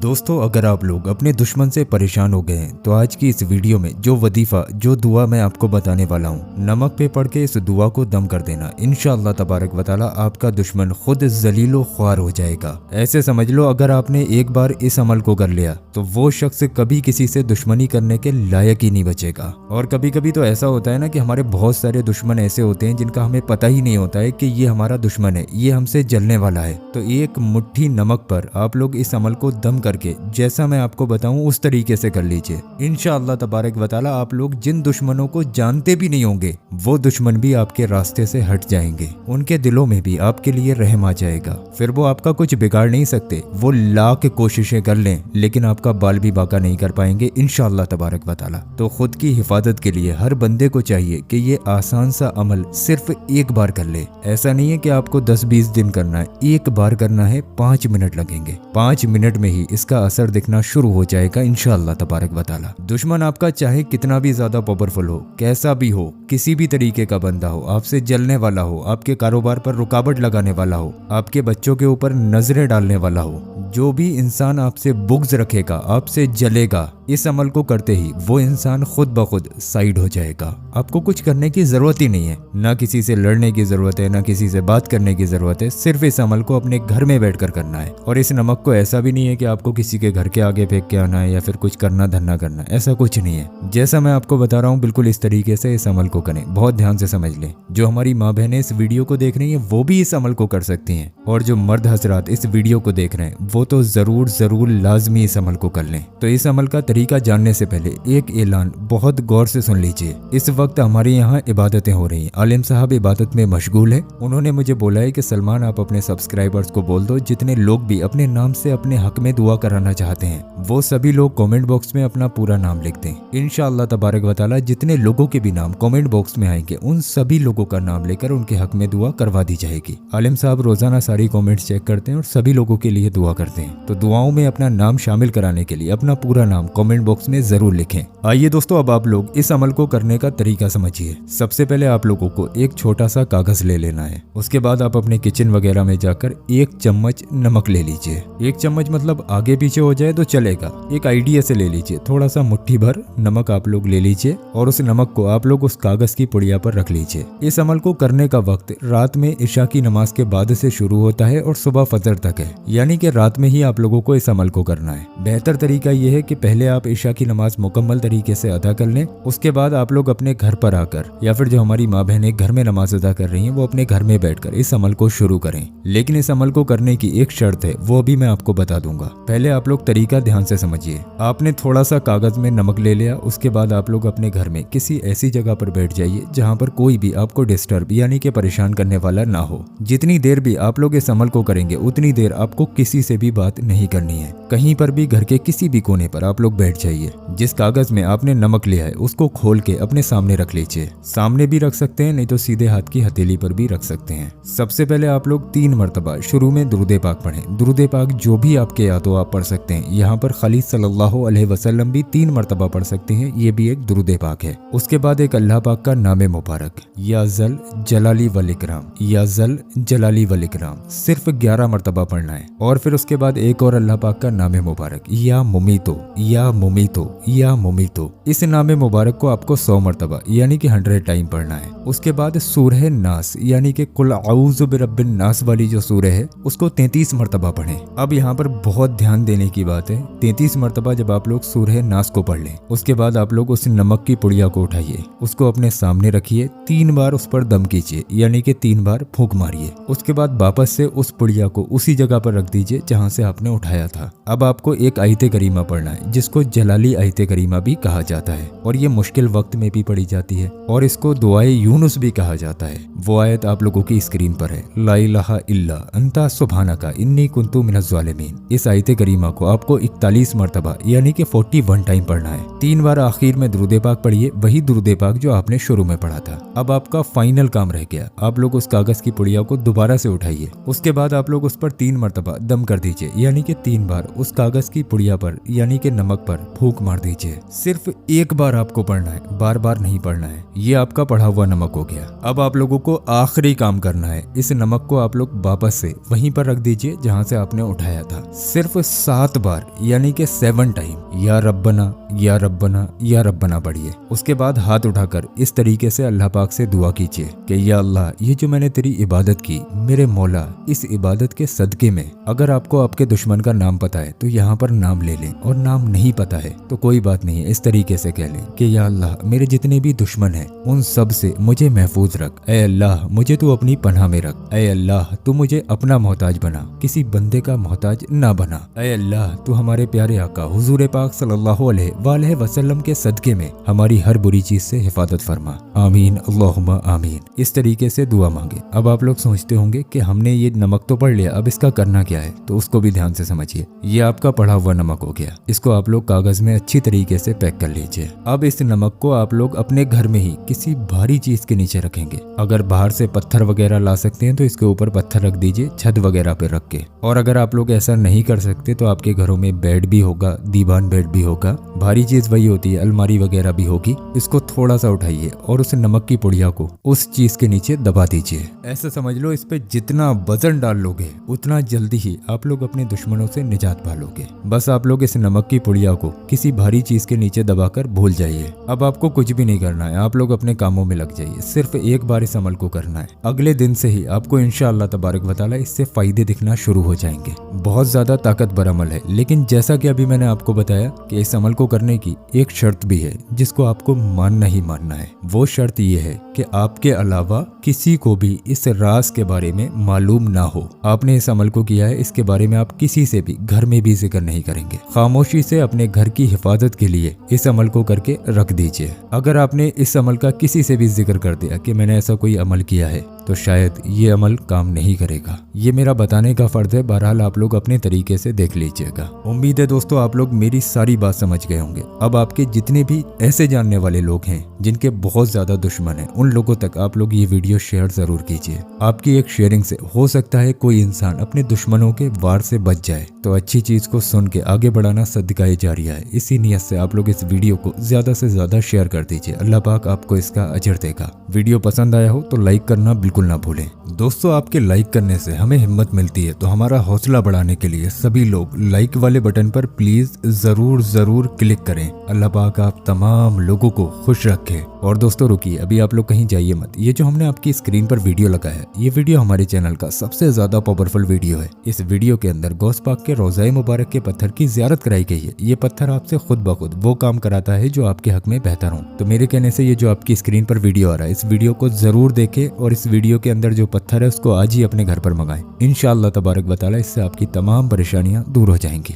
दोस्तों, अगर आप लोग अपने दुश्मन से परेशान हो गए हैं तो आज की इस वीडियो में जो वजीफा जो दुआ मैं आपको बताने वाला हूँ, नमक पे पढ़ के इस दुआ को दम कर देना। इंशाअल्लाह तबारक व तआला आपका दुश्मन खुद जलीलो ख्वार हो जाएगा। ऐसे समझ लो, अगर आपने एक बार इस अमल को कर लिया तो वो शख्स कभी किसी से दुश्मनी करने के लायक ही नहीं बचेगा। और कभी कभी तो ऐसा होता है ना कि हमारे बहुत सारे दुश्मन ऐसे होते हैं जिनका हमें पता ही नहीं होता है कि ये हमारा दुश्मन है, ये हमसे जलने वाला है। तो एक मुट्ठी नमक पर आप लोग इस अमल को दम करके जैसा मैं आपको बताऊं उस तरीके से कर लीजिए। इंशाअल्लाह तबारक व तआला आप लोग जिन दुश्मनों को जानते भी नहीं होंगे वो दुश्मन भी आपके रास्ते से हट जाएंगे, उनके दिलों में भी आपके लिए रहम आ जाएगा। फिर वो आपका कुछ बिगाड़ नहीं सकते, वो लाख कोशिशें कर लें लेकिन आपका बाल भी बाका नहीं कर पाएंगे इंशाअल्लाह तबारक व तआला। तो खुद की हिफाजत के लिए हर बंदे को चाहिए कि ये आसान सा अमल सिर्फ एक बार कर ले। ऐसा नहीं है कि आपको 10-20 दिन करना है, एक बार करना है, 5 मिनट लगेंगे। 5 मिनट में ही इसका असर दिखना शुरू हो जाएगा इंशाअल्लाह तबारक व तआला। दुश्मन आपका चाहे कितना भी ज्यादा पावरफुल हो, कैसा भी हो, किसी भी तरीके का बंदा हो, आपसे जलने वाला हो, आपके कारोबार पर रुकावट लगाने वाला हो, आपके बच्चों के ऊपर नजरें डालने वाला हो, जो भी इंसान आपसे बुग्ज रखेगा, आपसे जलेगा, इस अमल को करते ही वो इंसान खुद ब खुद साइड हो जाएगा। आपको कुछ करने की जरूरत ही नहीं है, ना किसी से लड़ने की जरूरत है, ना किसी से बात करने की जरूरत है। सिर्फ इस अमल को अपने घर में बैठकर करना है। और इस नमक को ऐसा भी नहीं है कि आपको किसी के घर के आगे फेंक के आना है या फिर कुछ करना धरना करना है, ऐसा कुछ नहीं है। जैसा मैं आपको बता रहा हूँ बिल्कुल इस तरीके से इस अमल को करें। बहुत ध्यान से समझ लें। जो हमारी माँ बहनें इस वीडियो को देख रही है वो भी इस अमल को कर सकती हैं, और जो मर्द हजरात इस वीडियो को देख रहे हैं वो तो जरूर लाजमी इस अमल को कर लें। तो इस अमल का तरीका जानने से पहले एक ऐलान बहुत गौर से सुन लीजिए। इस वक्त हमारे यहाँ इबादतें हो रही हैं, आलिम साहब इबादत में मशगूल है। उन्होंने मुझे बोला है कि सलमान आप अपने सब्सक्राइबर्स को बोल दो, जितने लोग भी अपने नाम से अपने हक में दुआ कराना चाहते हैं वो सभी लोग कमेंट बॉक्स में अपना पूरा नाम लिख दें। इंशाअल्लाह तबारक व तआला जितने लोगों के भी नाम कमेंट बॉक्स में आएंगे उन सभी लोगों का नाम लेकर उनके हक में दुआ करवा दी जाएगी। आलिम साहब रोजाना सारी कमेंट्स चेक करते हैं और सभी लोगों के लिए दुआ करते हैं। तो दुआओं में अपना नाम शामिल कराने के लिए अपना पूरा नाम कमेंट बॉक्स में जरूर लिखें। आइए दोस्तों, अब आप लोग इस अमल को करने का तरीका समझिए। सबसे पहले आप लोगों को एक छोटा सा कागज ले लेना है। उसके बाद आप अपने किचन वगैरह में जाकर 1 चम्मच नमक ले लीजिए। 1 चम्मच मतलब आगे पीछे हो जाए तो चलेगा, एक आइडिया से ले लीजिए। थोड़ा सा मुट्ठी भर नमक आप लोग ले लीजिए और उस नमक को आप लोग उस कागज की पुड़िया पर रख लीजिए। इस अमल को करने का वक्त रात में इशा की नमाज के बाद से शुरू होता है और सुबह फजर तक है, यानी कि रात में ही आप लोगों को इस अमल को करना है। बेहतर तरीका यह है कि पहले आप इशा की नमाज मुकम्मल तरीके से अदा कर लें, उसके बाद आप लोग अपने घर पर आकर या फिर जो हमारी माँ बहनें घर में नमाज अदा कर रही हैं वो अपने घर में बैठकर इस अमल को शुरू करें। लेकिन इस अमल को करने की एक शर्त है, वो अभी मैं आपको बता दूंगा। पहले आप लोग तरीका ध्यान से समझिए। आपने थोड़ा सा कागज में नमक ले लिया, उसके बाद आप लोग अपने घर में किसी ऐसी जगह पर बैठ जाइए जहाँ पर कोई भी आपको डिस्टर्ब यानी कि परेशान करने वाला ना हो। जितनी देर भी आप लोग इस अमल को करेंगे उतनी देर आपको किसी से भी बात नहीं करनी है। कहीं पर भी घर के किसी भी कोने पर आप लोग बैठ जाइए। जिस कागज में आपने नमक लिया है उसको खोल के अपने सामने रख लीजिए। सामने भी रख सकते हैं, नहीं तो सीधे हाथ की हथेली पर भी रख सकते हैं। सबसे पहले आप लोग 3 मरतबा शुरू में दुरूद पाक पढ़ें। दुरूद पाक जो भी आपके याद हो आप पढ़ सकते हैं। यहाँ पर खलील सल्लल्लाहु अलैहि वसल्लम भी 3 मरतबा पढ़ सकते हैं, ये भी एक दुरूद पाक है। उसके बाद एक अल्लाह पाक का नाम मुबारक, या जल जलाली वल इकराम, या जल जलाली वल इकराम, सिर्फ 11 मरतबा पढ़ना है। और फिर उसके बाद एक और अल्लाह पाक का नाम मुबारक, या मुमीतो, या मुमीतो, या मुमीतो। इस नाम मुबारक को आपको 100 मरतबा यानी कि 100 टाइम पढ़ना है। उसके बाद सूरह नास यानी कि कुल औज़ु बिरब्बिन नास वाली जो सूरह है उसको 33 मरतबा पढ़ें। अब यहाँ पर बहुत ध्यान देने की बात है। 33 मरतबा जब आप लोग सूरह नास को पढ़ लें उसके बाद आप लोग उस नमक की पुड़िया को उठाइए, उसको अपने सामने रखिए, 3 बार उस पर दम कीजिए यानी कि 3 बार फूंक मारिए। उसके बाद वापस से उस पुड़िया को उसी जगह पर रख दीजिए जहाँ से आपने उठाया था। अब आपको एक आयत करीमा पढ़ना है जिसको जलाली आयत करीमा भी कहा जाता है, और ये मुश्किल वक्त में भी पढ़ी जाती है, और इसको दुआए यूनुस भी कहा जाता है। वो आयत आप लोगों की स्क्रीन पर है, ला इलाहा इल्ला अंता सुब्हानका इन्नी कुन्तु मिनज़ ज़ालिमीन। इस आयत करीमा को आपको 41 मरतबा यानी कि 41 टाइम पढ़ना है। 3 बार आखिर में दुरूद पाक पढ़िए, वही दुरूद पाक जो आपने शुरू में पढ़ा था। अब आपका फाइनल काम रह गया, आप लोग उस कागज की पुड़िया को दोबारा से उठाइए। उसके बाद आप लोग उस पर 3 मरतबा दम कर दीजिए यानी कि 3 बार उस कागज की पुड़िया पर यानी कि नमक पर पर फूंक मार दीजिए। सिर्फ एक बार आपको पढ़ना है, बार बार नहीं पढ़ना है। ये आपका पढ़ा हुआ नमक हो गया। अब आप लोगों को आखिरी काम करना है, इस नमक को आप लोग वापस से वहीं पर रख दीजिए जहां से आपने उठाया था। सिर्फ 7 बार यानी कि 7 टाइम या रब्बना या रब्बना या रब्बना पढ़िए। उसके बाद हाथ उठाकर इस तरीके से अल्लाह पाक से दुआ कीजिए कि या अल्लाह, ये जो मैंने तेरी इबादत की, मेरे मौला, इस इबादत के सदके में अगर आपको आपके दुश्मन का नाम पता है तो यहाँ पर नाम ले लें, और नाम नहीं पता है तो कोई बात नहीं है, इस तरीके से कह लें कि या अल्लाह, मेरे जितने भी दुश्मन हैं उन सब से मुझे महफूज रख। ऐ अल्लाह, मुझे तू अपनी पनाह में रख। ऐ अल्लाह, तू मुझे अपना मोहताज बना, किसी बंदे का मोहताज ना बना। ऐ अल्लाह, तू हमारे प्यारे आका हुजूर पाक सल्लल्लाहु अलैहि वसल्लम के सदके में हमारी हर बुरी चीज से हिफाजत फरमा। आमीन अल्लाहुम्मा आमीन। इस तरीके से दुआ मांगे। अब आप लोग सोचते होंगे कि हमने ये नमक तो पढ़ लिया, अब इसका करना क्या है, तो उसको भी ध्यान से समझिए। ये आपका पढ़ा हुआ नमक हो गया। इसको आप लोग कागज में अच्छी तरीके से पैक कर लीजिए। अब इस नमक को आप लोग अपने घर में ही किसी भारी चीज के नीचे रखेंगे। अगर बाहर से पत्थर वगैरह ला सकते हैं तो इसके ऊपर पत्थर रख दीजिए, छत वगैरह पे रख के। और अगर आप लोग ऐसा नहीं कर सकते तो आपके घरों में बेड भी होगा, दीवान बेड भी होगा। भारी चीज वही होती है, अलमारी वगैरह भी होगी। इसको थोड़ा सा उठाइए और उस नमक की पुड़िया को उस चीज के नीचे दबा दीजिए। ऐसा समझ लो, इस पे जितना वजन डाल लोगे उतना जल्दी ही आप लोग अपने दुश्मनों से निजात पालोगे। बस आप लोग इस नमक की पुड़िया को किसी भारी चीज के नीचे दबाकर भूल जाइए। अब आपको कुछ भी नहीं करना है, आप लोग अपने कामों में लग जाइए। सिर्फ एक बार इस अमल को करना है। अगले दिन से ही आपको इंशाअल्लाह तबारक व तआला इससे फायदे दिखना शुरू हो जाएंगे। बहुत ज्यादा ताकतवर अमल है, लेकिन जैसा कि अभी मैंने आपको बताया कि इस अमल को करने की एक शर्त भी है जिसको आपको मानना ही मानना है। वो शर्त ये है कि आपके अलावा किसी को भी इस राज के बारे में मालूम ना हो। आपने इस अमल को किया है, इसके बारे में आप किसी से भी घर में भी जिक्र नहीं करेंगे। खामोशी से अपने घर की हिफाजत के लिए इस अमल को करके रख दीजिए। अगर आपने इस अमल का किसी से भी जिक्र कर दिया कि मैंने ऐसा कोई अमल किया है, तो शायद ये अमल काम नहीं करेगा। ये मेरा बताने का फर्ज है। बहरहाल आप लोग अपने तरीके से देख लीजिएगा। उम्मीद है दोस्तों आप लोग मेरी सारी बात समझ गए होंगे। अब आपके जितने भी ऐसे जानने वाले लोग हैं जिनके बहुत ज्यादा दुश्मन हैं, उन लोगों तक आप लोग ये वीडियो शेयर जरूर कीजिए। आपकी एक शेयरिंग से हो सकता है कोई इंसान अपने दुश्मनों के वार से बच जाए। तो अच्छी चीज को सुन के आगे बढ़ाना सदकाए जारिया है। इसी नियत से आप लोग इस वीडियो को ज्यादा से ज्यादा शेयर कर दीजिए। अल्लाह पाक आपको इसका अजर देगा। वीडियो पसंद आया हो तो लाइक करना बिल्कुल ना भूलें। दोस्तों आपके लाइक करने से हमें हिम्मत मिलती है, तो हमारा हौसला बढ़ाने के लिए सभी लोग लाइक वाले बटन पर प्लीज जरूर क्लिक करें। अल्लाह पाक आप तमाम लोगों को खुश रखे। और दोस्तों रुकिए, अभी आप लोग कहीं जाइए मत। ये जो हमने आपकी स्क्रीन पर वीडियो लगाया है, ये वीडियो हमारे चैनल का सबसे ज्यादा पावरफुल वीडियो है। इस वीडियो के अंदर गौस पाक के रोज़ाए मुबारक के पत्थर की ज़ियारत कराई गई है। ये पत्थर आपसे खुद ब खुद वो काम कराता है जो आपके हक में बेहतर हो। तो मेरे कहने से ये जो आपकी स्क्रीन पर वीडियो आ रहा है, इस वीडियो को जरूर देखें और इस वीडियो के अंदर जो पत्थर है उसको आज ही अपने घर पर मंगाएं। इंशाअल्लाह तबारक व तआला इससे आपकी तमाम परेशानियां दूर हो जाएंगी।